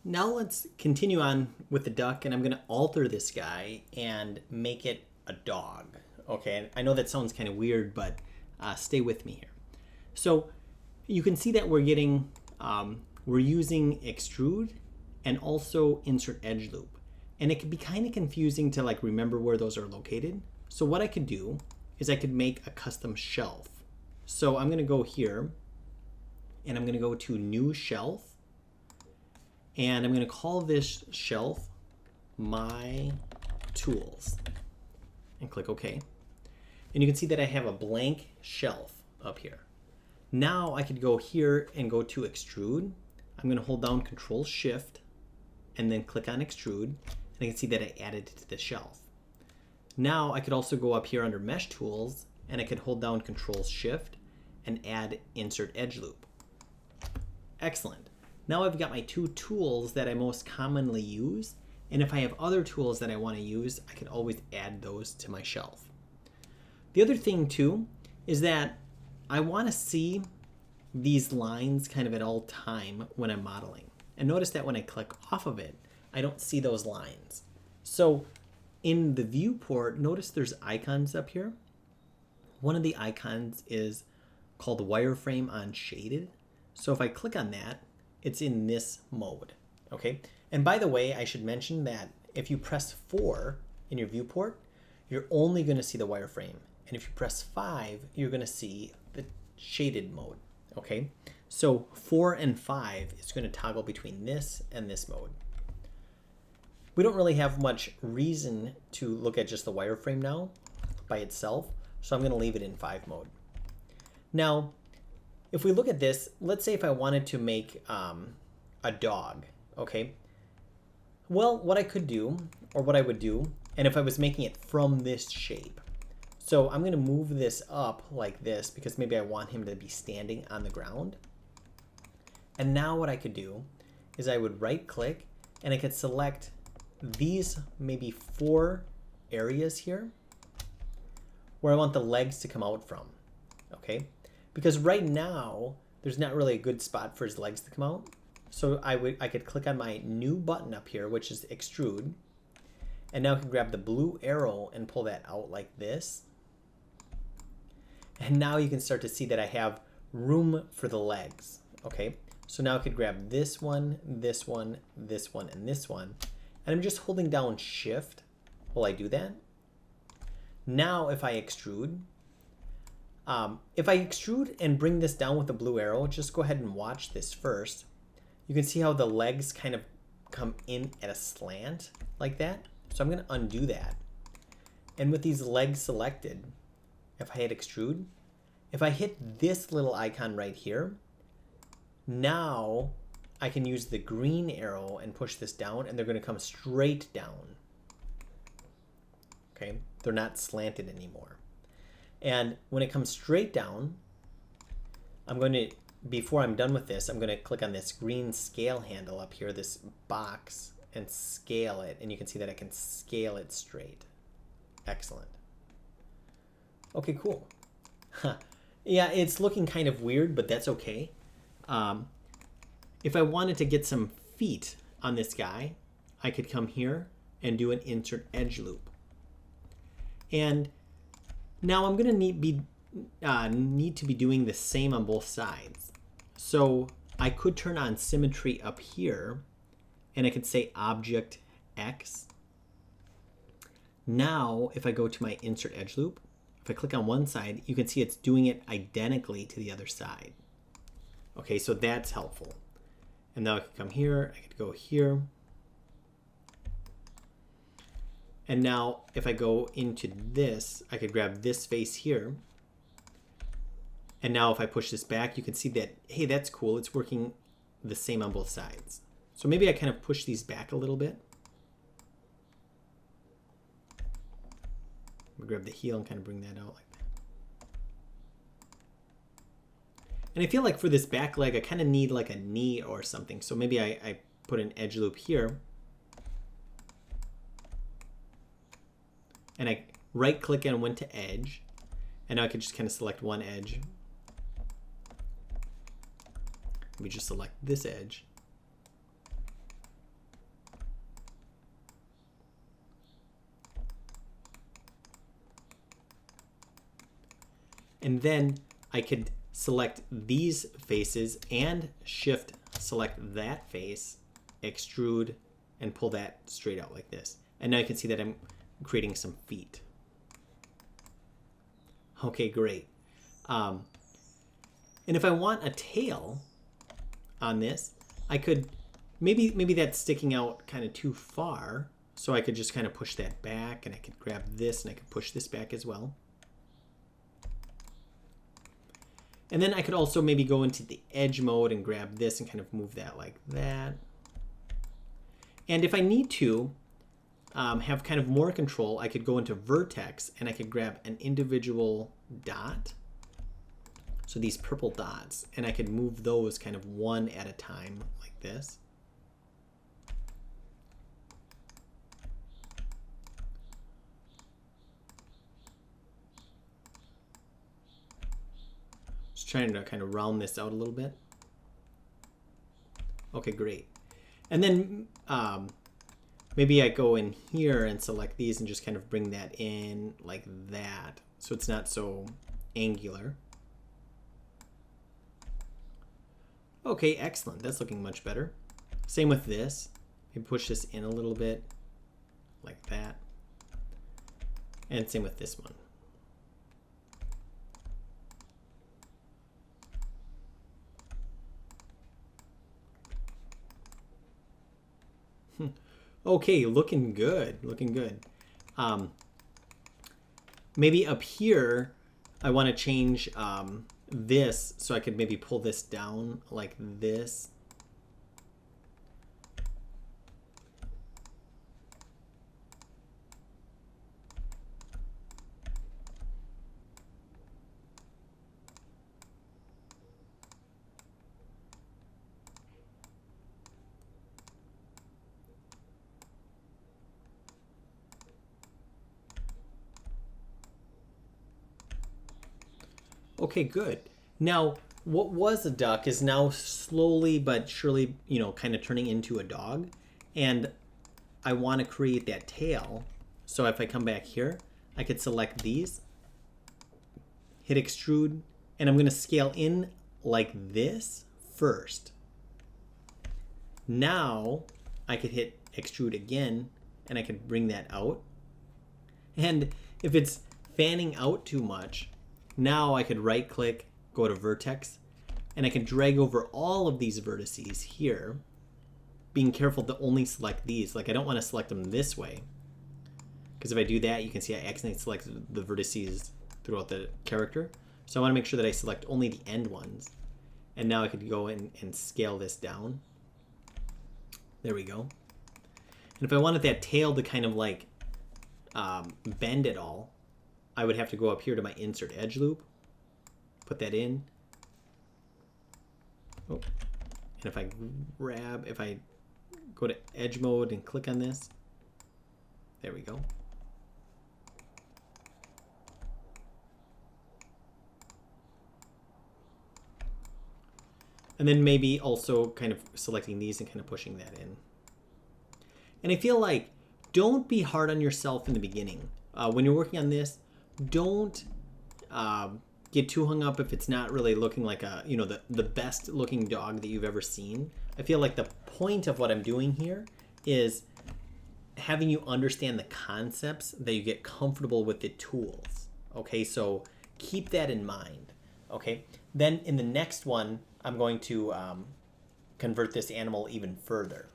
Now let's continue on with the duck, and I'm going to alter this guy and make it a dog. Okay, I know that sounds kind of weird, but stay with me here. So you can see that we're getting, we're using extrude and also insert edge loop. And it can be kind of confusing to like remember where those are located. So what I could do is I could make a custom shelf. So I'm going to go here and I'm going to go to new shelf. And I'm going to call this shelf my tools and click OK. And you can see that I have a blank shelf up here. Now I could go here and go to extrude. I'm going to hold down Control Shift and then click on extrude. And I can see that I added it to the shelf. Now I could also go up here under mesh tools and I could hold down Control Shift and add insert edge loop. Excellent. Now I've got my two tools that I most commonly use, and if I have other tools that I want to use, I can always add those to my shelf. The other thing too is that I want to see these lines kind of at all time when I'm modeling. And notice that when I click off of it, I don't see those lines. So in the viewport, notice there's icons up here. One of the icons is called Wireframe on Shaded. So if I click on that, it's in this mode, okay? And by the way, I should mention that if you press 4 in your viewport, you're only gonna see the wireframe. And if you press 5, you're gonna see the shaded mode, okay? So 4 and 5 is gonna toggle between this and this mode. We don't really have much reason to look at just the wireframe now by itself, so I'm gonna leave it in 5 mode. Now, if we look at this, let's say if I wanted to make a dog, okay? Well, what I could do, or what I would do, and if I was making it from this shape. So I'm gonna move this up like this because maybe I want him to be standing on the ground. And now what I could do is I would right click and I could select these maybe 4 areas here where I want the legs to come out from, okay? Because right now, there's not really a good spot for his legs to come out. So I could click on my new button up here, which is extrude. And now I can grab the blue arrow and pull that out like this. And now you can start to see that I have room for the legs, okay? So now I could grab this one, this one, this one, and this one. And I'm just holding down Shift while I do that. Now if I extrude, and bring this down with the blue arrow, just go ahead and watch this first. You can see how the legs kind of come in at a slant like that. So I'm going to undo that. And with these legs selected, if I hit extrude, if I hit this little icon right here, now I can use the green arrow and push this down and they're going to come straight down. Okay, they're not slanted anymore. And when it comes straight down, I'm going to, before I'm done with this, I'm going to click on this green scale handle up here, this box, and scale it. And you can see that I can scale it straight. Excellent. Okay, cool. Yeah, it's looking kind of weird, but that's okay. If I wanted to get some feet on this guy, I could come here and do an insert edge loop. And now I'm going to need to be doing the same on both sides. So I could turn on symmetry up here and I could say object X. Now if I go to my insert edge loop, if I click on one side, you can see it's doing it identically to the other side. Okay, so that's helpful. And now I could come here, I could go here. And now if I go into this, I could grab this face here. And now if I push this back, you can see that, hey, that's cool. It's working the same on both sides. So maybe I kind of push these back a little bit. I'll grab the heel and kind of bring that out like that. And I feel like for this back leg, I kind of need like a knee or something. So maybe I put an edge loop here. And I right click and went to edge. And now I could just kind of select one edge. Let me just select this edge. And then I could select these faces and shift select that face, extrude, and pull that straight out like this. And now you can see that I'm creating some feet. Okay, great. And if I want a tail on this, I could, maybe that's sticking out kind of too far. So I could just kind of push that back, and I could grab this and I could push this back as well. And then I could also maybe go into the edge mode and grab this and kind of move that like that. And if I need to have kind of more control, I could go into vertex and I could grab an individual dot. So these purple dots, and I could move those kind of one at a time like this. Just trying to kind of round this out a little bit. Okay, great. And then maybe I go in here and select these and just kind of bring that in like that, so it's not so angular. Okay, excellent. That's looking much better. Same with this. Maybe push this in a little bit like that. And same with this one. Okay, looking good, looking good. Maybe up here, I want to change this, so I could maybe pull this down like this. Okay, good. Now, what was a duck is now slowly but surely, you know, kind of turning into a dog. And I want to create that tail. So if I come back here, I could select these, hit extrude, and I'm going to scale in like this first. Now I could hit extrude again, and I could bring that out. And if it's fanning out too much, now I could right click, go to vertex, and I can drag over all of these vertices here, being careful to only select these. Like I don't want to select them this way, because if I do that, you can see I accidentally selected the vertices throughout the character. So I want to make sure that I select only the end ones. And now I could go in and scale this down. There we go. And if I wanted that tail to kind of like bend it all, I would have to go up here to my insert edge loop, put that in. Oh. And if I go to edge mode and click on this, there we go. And then maybe also kind of selecting these and kind of pushing that in. And I feel like don't be hard on yourself in the beginning. When you're working on this, don't get too hung up if it's not really looking like a, you know, the best looking dog that you've ever seen. I feel like the point of what I'm doing here is having you understand the concepts, that you get comfortable with the tools. Okay, so keep that in mind. Okay, then in the next one, I'm going to convert this animal even further.